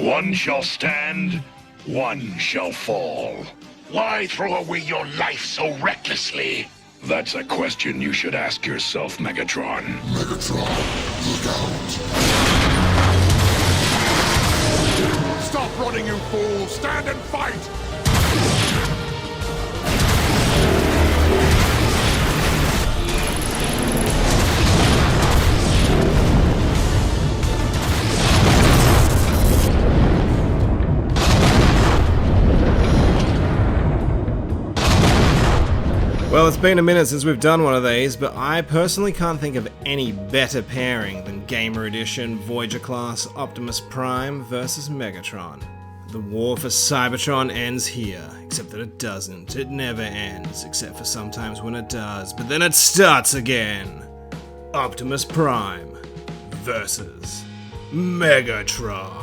One shall stand, one shall fall. Why throw away your life so recklessly? That's a question you should ask yourself, Megatron. Megatron, look out. Stop running, you fool! Stand and fight! Well, it's been a minute since we've done one of these, but I personally can't think of any better pairing than Gamer Edition Voyager class Optimus Prime versus Megatron. The war for Cybertron ends here, except that it doesn't. It never ends, except for sometimes when it does, but then it starts again. Optimus Prime versus Megatron.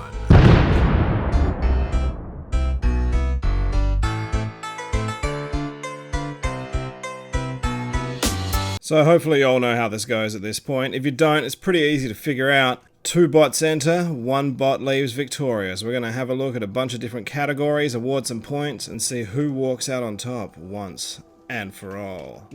So hopefully you all know how this goes at this point. If you don't, it's pretty easy to figure out. 2 bots enter, 1 bot leaves victorious. We're going to have a look at a bunch of different categories, award some points, and see who walks out on top once and for all.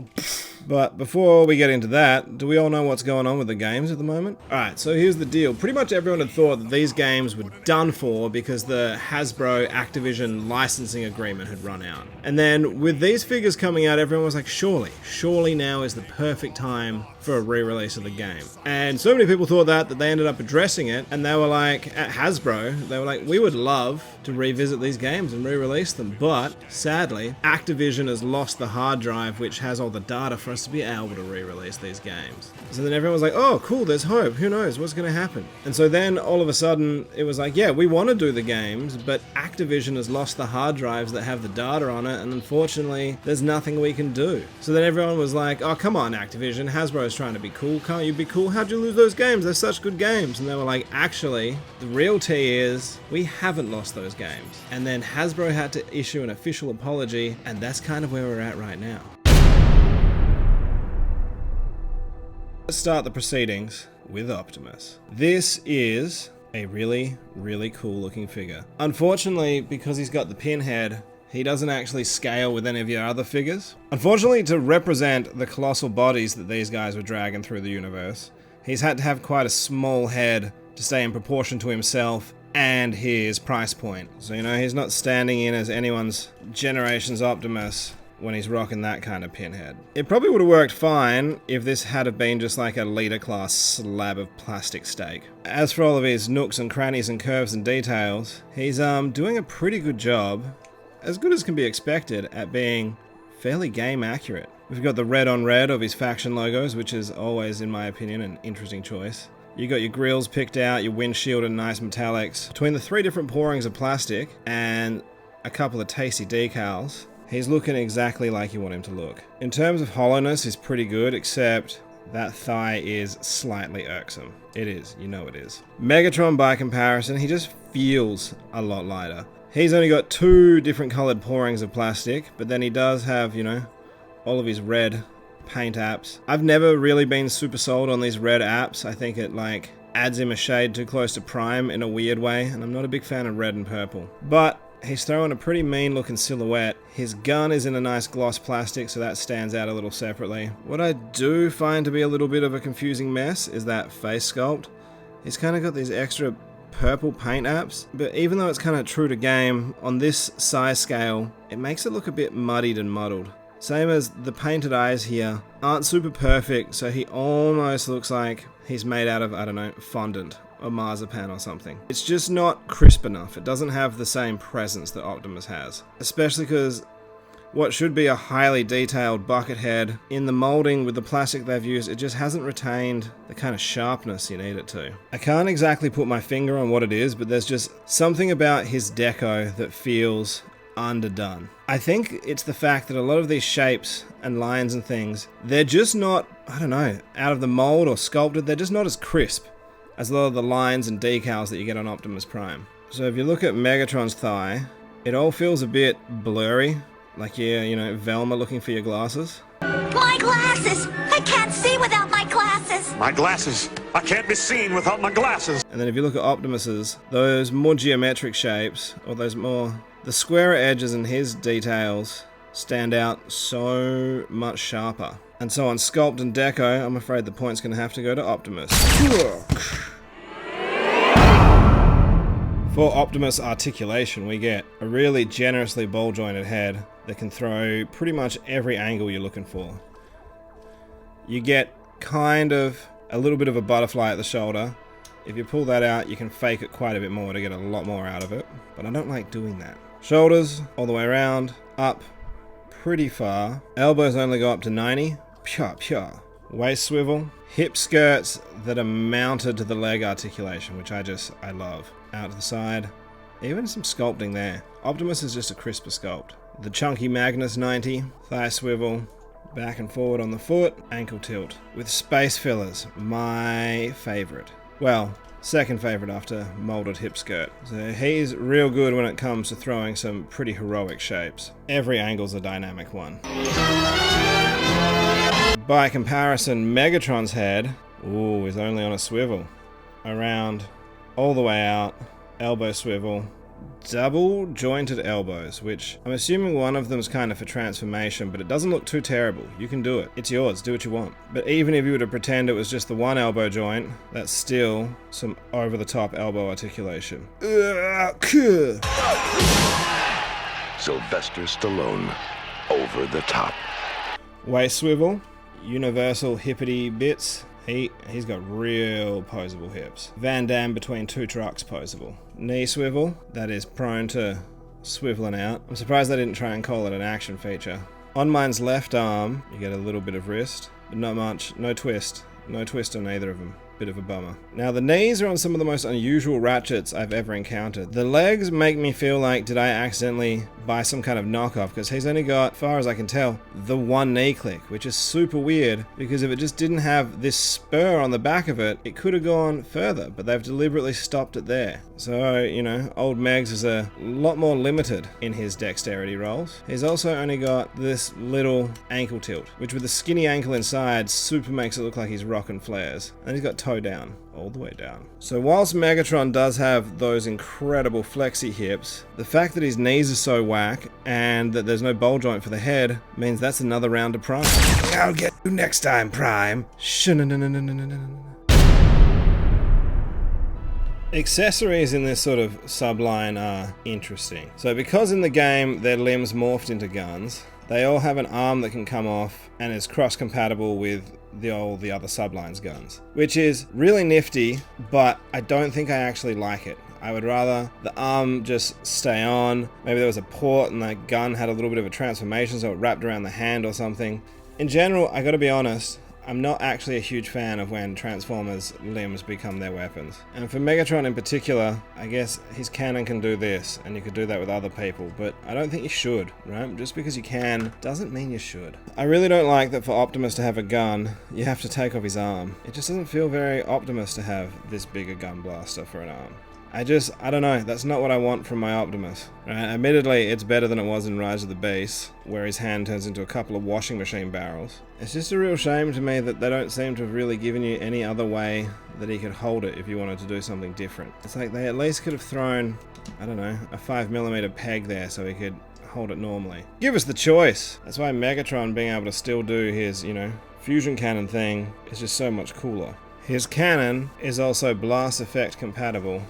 But before we get into that, do we all know what's going on with the games at the moment? Alright, so here's the deal. Pretty much everyone had thought that these games were done for because the Hasbro Activision licensing agreement had run out. And then with these figures coming out, everyone was like, surely now is the perfect time for a re-release of the game. And so many people thought that they ended up addressing it, and they were like, at Hasbro, they were like, we would love to revisit these games and re-release them, but sadly, Activision has lost the hard drive which has all the data for us to be able to re-release these games. So then everyone was like, oh cool, there's hope, who knows what's going to happen. And so then all of a sudden it was like, yeah, we want to do the games, but Activision has lost the hard drives that have the data on it, and unfortunately there's nothing we can do. So then everyone was like, oh come on Activision, Hasbro's trying to be cool, can't you be cool? How'd you lose those games? They're such good games. And they were like, actually, the real tea is we haven't lost those games. And then Hasbro had to issue an official apology, and that's kind of where we're at right now. Let's start the proceedings with Optimus. This is a really cool looking figure. Unfortunately, because he's got the pinhead, he doesn't actually scale with any of your other figures. Unfortunately, to represent the colossal bodies that these guys were dragging through the universe, he's had to have quite a small head to stay in proportion to himself and his price point. So, you know, he's not standing in as anyone's generation's Optimus when he's rocking that kind of pinhead. It probably would have worked fine if this had have been just like a leader class slab of plastic steak. As for all of his nooks and crannies and curves and details, he's doing a pretty good job, as good as can be expected, at being fairly game accurate. We've got the red on red of his faction logos, which is always, in my opinion, an interesting choice. You got your grills picked out, your windshield and nice metallics. Between the 3 different pourings of plastic and a couple of tasty decals, he's looking exactly like you want him to look. In terms of hollowness, he's pretty good, except that thigh is slightly irksome. It is, you know it is. Megatron, by comparison, he just feels a lot lighter. He's only got 2 different colored pourings of plastic, but then he does have, you know, all of his red paint apps. I've never really been super sold on these red apps. I think it like adds him a shade too close to Prime in a weird way, and I'm not a big fan of red and purple. But he's throwing a pretty mean looking silhouette. His gun is in a nice gloss plastic, so that stands out a little separately. What I do find to be a little bit of a confusing mess is that face sculpt. He's kind of got these extra purple paint apps, but even though it's kind of true to game, on this size scale, it makes it look a bit muddied and muddled. Same as the painted eyes here aren't super perfect, so he almost looks like he's made out of, I don't know, fondant or marzipan or something. It's just not crisp enough. It doesn't have the same presence that Optimus has. Especially because what should be a highly detailed bucket head, in the molding with the plastic they've used, it just hasn't retained the kind of sharpness you need it to. I can't exactly put my finger on what it is, but there's just something about his deco that feels underdone. I think it's the fact that a lot of these shapes and lines and things, they're just not, I don't know, out of the mold or sculpted, they're just not as crisp as a lot of the lines and decals that you get on Optimus Prime. So if you look at Megatron's thigh, it all feels a bit blurry, like you're, you know, Velma looking for your glasses. My glasses! I can't see without my glasses! My glasses. I can't be seen without my glasses. And then if you look at Optimus's, those more geometric shapes, or those more... the squarer edges in his details stand out so much sharper. And so on Sculpt and Deco, I'm afraid the point's going to have to go to Optimus. For Optimus Articulation, we get a really generously ball-jointed head that can throw pretty much every angle you're looking for. You get kind of a little bit of a butterfly at the shoulder. If you pull that out, you can fake it quite a bit more to get a lot more out of it, but I don't like doing that. Shoulders all the way around, up pretty far. Elbows only go up to 90. Pya. Waist swivel. Hip skirts that are mounted to the leg articulation, which I love. Out to the side. Even some sculpting there. Optimus is just a crisper sculpt. The chunky Magnus 90. Thigh swivel. Back and forward on the foot. Ankle tilt. With space fillers. My favorite. Well, second favorite after molded hip skirt. So he's real good when it comes to throwing some pretty heroic shapes. Every angle's a dynamic one. By comparison, Megatron's head, is only on a swivel. Around, all the way out, elbow swivel, double jointed elbows, which I'm assuming one of them's kind of for transformation, but it doesn't look too terrible. You can do it. It's yours. Do what you want. But even if you were to pretend it was just the one elbow joint, that's still some over-the-top elbow articulation. Sylvester Stallone, over the top. Waist swivel, universal hippity bits. He's got real poseable hips. Van Damme between two trucks poseable. Knee swivel, that is prone to swiveling out. I'm surprised they didn't try and call it an action feature. On mine's left arm, you get a little bit of wrist, but not much. No twist. No twist on either of them. Bit of a bummer. Now the knees are on some of the most unusual ratchets I've ever encountered. The legs make me feel like, did I accidentally buy some kind of knockoff? Because he's only got, as far as I can tell, the one knee click, which is super weird, because if it just didn't have this spur on the back of it, it could have gone further, but they've deliberately stopped it there. So, you know, old Megs is a lot more limited in his dexterity rolls. He's also only got this little ankle tilt, which with the skinny ankle inside, super makes it look like he's rocking flares. And he's got toe down, all the way down. So whilst Megatron does have those incredible flexy hips, the fact that his knees are so whack and that there's no ball joint for the head means that's another round of Prime. I'll get you next time, Prime. Accessories in this sort of subline are interesting. So because in the game their limbs morphed into guns, they all have an arm that can come off and is cross-compatible with the other sublines guns, which is really nifty, but I don't think I actually like it. I would rather the arm just stay on. Maybe there was a port and the gun had a little bit of a transformation, so it wrapped around the hand or something. In general, I gotta be honest, I'm not actually a huge fan of when Transformers' limbs become their weapons. And for Megatron in particular, I guess his cannon can do this, and you could do that with other people, but I don't think you should, right? Just because you can, doesn't mean you should. I really don't like that for Optimus to have a gun, you have to take off his arm. It just doesn't feel very Optimus to have this big a gun blaster for an arm. I don't know, that's not what I want from my Optimus. Right? Admittedly, it's better than it was in Rise of the Beast, where his hand turns into a couple of washing machine barrels. It's just a real shame to me that they don't seem to have really given you any other way that he could hold it if you wanted to do something different. It's like they at least could have thrown, I don't know, a 5mm peg there so he could hold it normally. Give us the choice! That's why Megatron being able to still do his, fusion cannon thing is just so much cooler. His cannon is also blast effect compatible.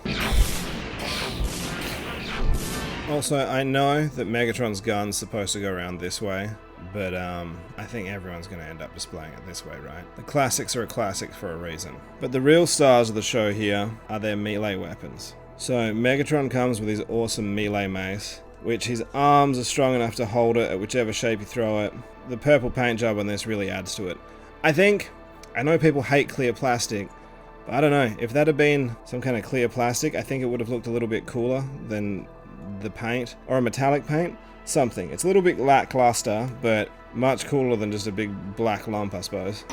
Also, I know that Megatron's gun's supposed to go around this way, but I think everyone's going to end up displaying it this way, right? The classics are a classic for a reason. But the real stars of the show here are their melee weapons. So Megatron comes with his awesome melee mace, which his arms are strong enough to hold it at whichever shape you throw it. The purple paint job on this really adds to it. I know people hate clear plastic, but I don't know, if that had been some kind of clear plastic, I think it would have looked a little bit cooler than the paint, or a metallic paint, something. It's a little bit lackluster, but much cooler than just a big black lump, I suppose.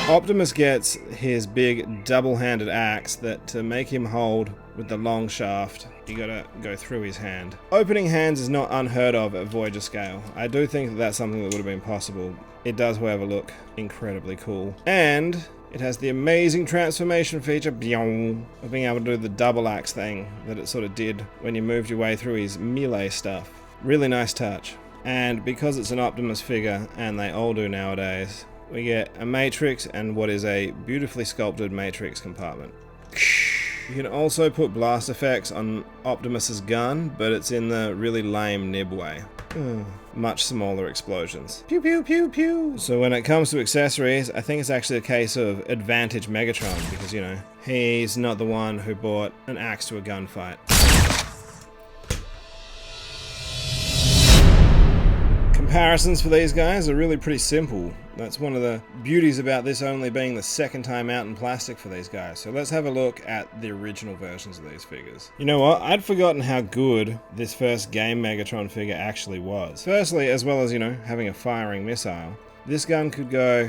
Optimus gets his big double-handed axe that to make him hold with the long shaft, you gotta go through his hand. Opening hands is not unheard of at Voyager scale. I do think that that's something that would have been possible. It does, however, look incredibly cool. And it has the amazing transformation feature of being able to do the double axe thing that it sort of did when you moved your way through his melee stuff. Really nice touch. And because it's an Optimus figure, and they all do nowadays, we get a matrix and what is a beautifully sculpted matrix compartment. You can also put blast effects on Optimus's gun, but it's in the really lame nib way. Much smaller explosions. Pew pew pew pew! So when it comes to accessories, I think it's actually a case of advantage Megatron, because, you know, he's not the one who bought an axe to a gunfight. Comparisons for these guys are really pretty simple. That's one of the beauties about this only being the second time out in plastic for these guys. So let's have a look at the original versions of these figures. You know what? I'd forgotten how good this first game Megatron figure actually was. Firstly, as well as, you know, having a firing missile, this gun could go,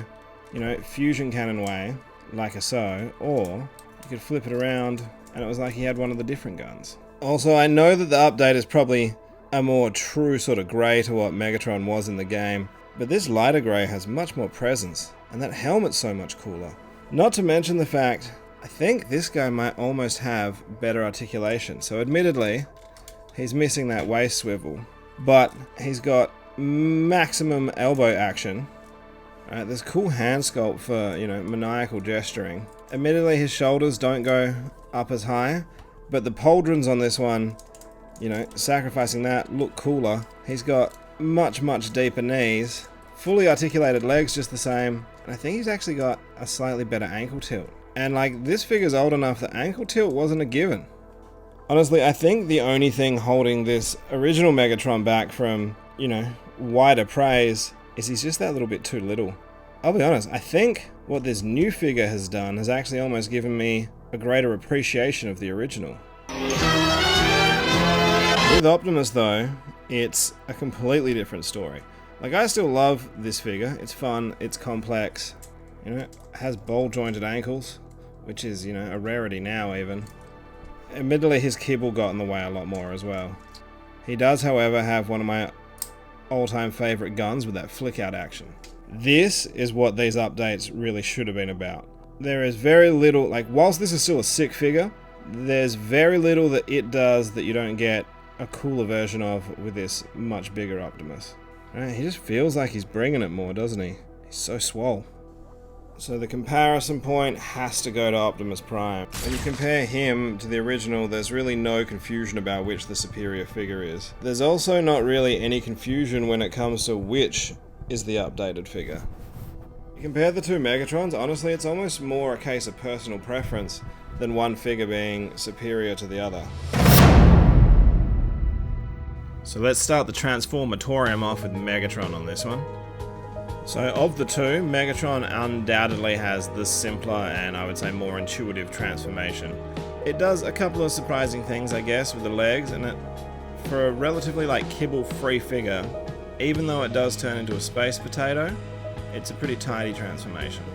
you know, fusion cannon way, like a so, or you could flip it around and it was like he had one of the different guns. Also, I know that the update is probably a more true sort of grey to what Megatron was in the game, but this lighter grey has much more presence, and that helmet's so much cooler. Not to mention the fact, I think this guy might almost have better articulation. So admittedly, he's missing that waist swivel, but he's got maximum elbow action. There's cool hand sculpt for, you know, maniacal gesturing. Admittedly, his shoulders don't go up as high, but the pauldrons on this one, you know, sacrificing that, look cooler. He's got much deeper knees, fully articulated legs just the same, and I think he's actually got a slightly better ankle tilt. And like, this figure's old enough that ankle tilt wasn't a given. Honestly, I think the only thing holding this original Megatron back from, you know, wider praise is he's just that little bit too little. I'll be honest, I think what this new figure has done has actually almost given me a greater appreciation of the original. With Optimus though, it's a completely different story. Like, I still love this figure. It's fun, it's complex, you know, it has ball jointed ankles, which is, you know, a rarity now even. Admittedly, his kibble got in the way a lot more as well. He does, however, have one of my all-time favorite guns with that flick out action. This is what these updates really should have been about. There is very little, like, whilst this is still a sick figure, there's very little that it does that you don't get a cooler version of with this much bigger Optimus. He just feels like he's bringing it more, doesn't he? He's so swole. So the comparison point has to go to Optimus Prime. When you compare him to the original, there's really no confusion about which the superior figure is. There's also not really any confusion when it comes to which is the updated figure. You compare the two Megatrons, honestly, it's almost more a case of personal preference than one figure being superior to the other. So let's start the Transformatorium off with Megatron on this one. So of the two, Megatron undoubtedly has the simpler and I would say more intuitive transformation. It does a couple of surprising things, I guess, with the legs, and it, for a relatively like kibble-free figure, even though it does turn into a space potato, it's a pretty tidy transformation.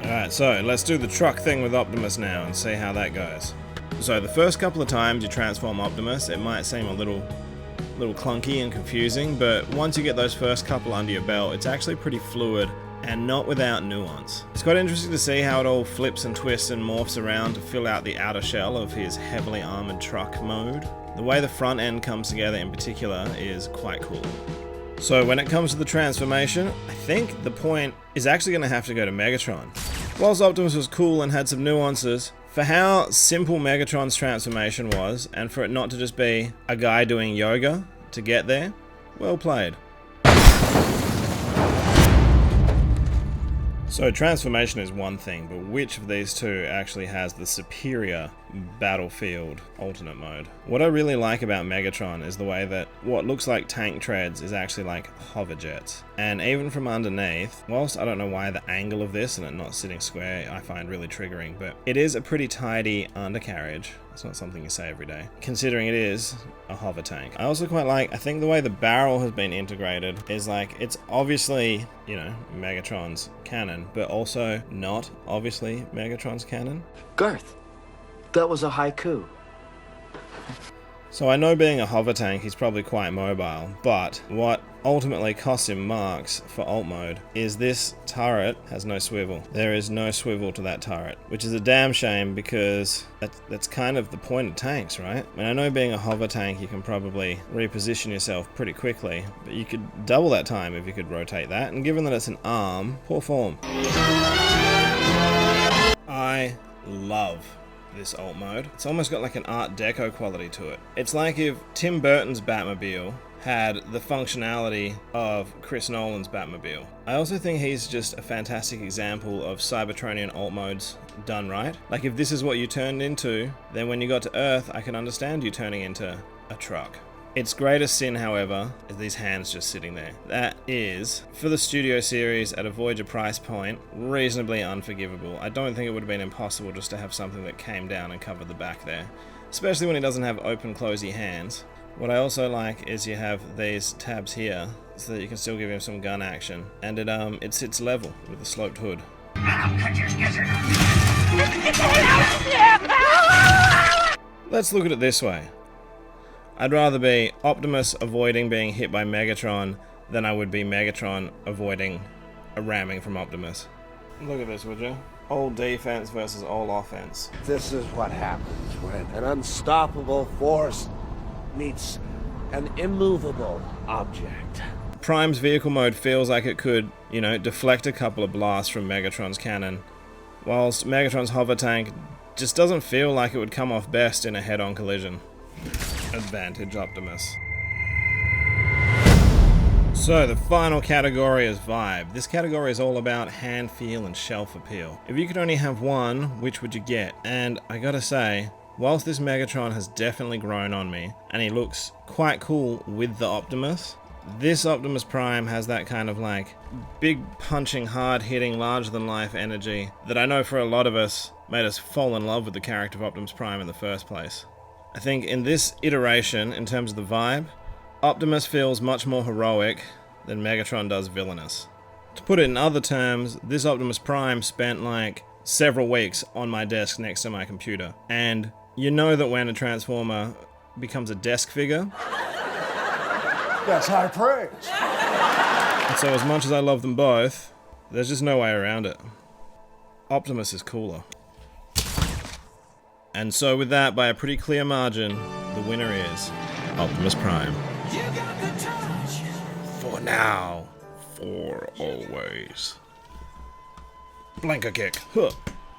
Alright, so let's do the truck thing with Optimus now and see how that goes. So the first couple of times you transform Optimus, it might seem a little clunky and confusing, but once you get those first couple under your belt, it's actually pretty fluid and not without nuance. It's quite interesting to see how it all flips and twists and morphs around to fill out the outer shell of his heavily armored truck mode. The way the front end comes together in particular is quite cool. So when it comes to the transformation, I think the point is actually going to have to go to Megatron. Whilst Optimus was cool and had some nuances, for how simple Megatron's transformation was, and for it not to just be a guy doing yoga to get there, well played. So transformation is one thing, but which of these two actually has the superior battlefield alternate mode? What I really like about Megatron is the way that what looks like tank treads is actually like hover jets. And even from underneath, whilst I don't know why the angle of this and it not sitting square I find really triggering, but it is a pretty tidy undercarriage. It's not something you say every day, considering it is a hover tank. I also quite like, I think the way the barrel has been integrated is like, it's obviously, you know, Megatron's cannon, but also not obviously Megatron's cannon. Garth, that was a haiku. So I know being a hover tank, he's probably quite mobile, but what ultimately costs him marks for alt mode is this turret has no swivel. There is no swivel to that turret, which is a damn shame because that's kind of the point of tanks, right? I mean, I know being a hover tank, you can probably reposition yourself pretty quickly, but you could double that time if you could rotate that, and given that it's an arm, poor form. I love this alt mode. It's almost got like an Art Deco quality to it. It's like if Tim Burton's Batmobile had the functionality of Chris Nolan's Batmobile. I also think he's just a fantastic example of Cybertronian alt modes done right. Like if this is what you turned into, then when you got to Earth, I can understand you turning into a truck. Its greatest sin, however, is these hands just sitting there. That is, for the Studio Series at a Voyager price point, reasonably unforgivable. I don't think it would have been impossible just to have something that came down and covered the back there, especially when it doesn't have open closey hands. What I also like is you have these tabs here so that you can still give him some gun action, and it sits level with the sloped hood. Let's look at it this way. I'd rather be Optimus avoiding being hit by Megatron than I would be Megatron avoiding a ramming from Optimus. Look at this, would you? Old defense versus old offense. This is what happens when an unstoppable force meets an immovable object. Prime's vehicle mode feels like it could, you know, deflect a couple of blasts from Megatron's cannon, whilst Megatron's hover tank just doesn't feel like it would come off best in a head-on collision. Advantage Optimus. So the final category is vibe. This category is all about hand feel and shelf appeal. If you could only have one, which would you get? And I gotta say, whilst this Megatron has definitely grown on me, and he looks quite cool with the Optimus, this Optimus Prime has that kind of like big punching, hard hitting, larger than life energy that I know for a lot of us made us fall in love with the character of Optimus Prime in the first place. I think in this iteration, in terms of the vibe, Optimus feels much more heroic than Megatron does villainous. To put it in other terms, this Optimus Prime spent like several weeks on my desk next to my computer. And you know that when a Transformer becomes a desk figure, That's high praise. and so as much as I love them both, there's just no way around it. Optimus is cooler. And so with that, by a pretty clear margin, the winner is Optimus Prime. For now. For always. Blanker kick. Huh.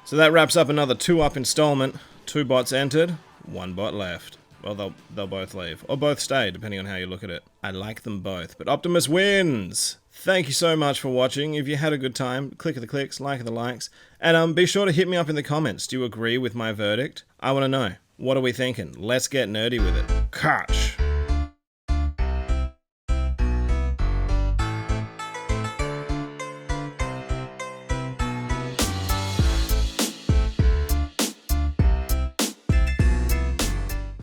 So that wraps up another 2-up installment. 2 bots entered, 1 bot left. Well, they'll both leave. Or both stay, depending on how you look at it. I like them both, but Optimus wins! Thank you so much for watching. If you had a good time, click the clicks, like the likes, and be sure to hit me up in the comments. Do you agree with my verdict? I want to know. What are we thinking? Let's get nerdy with it. Catch!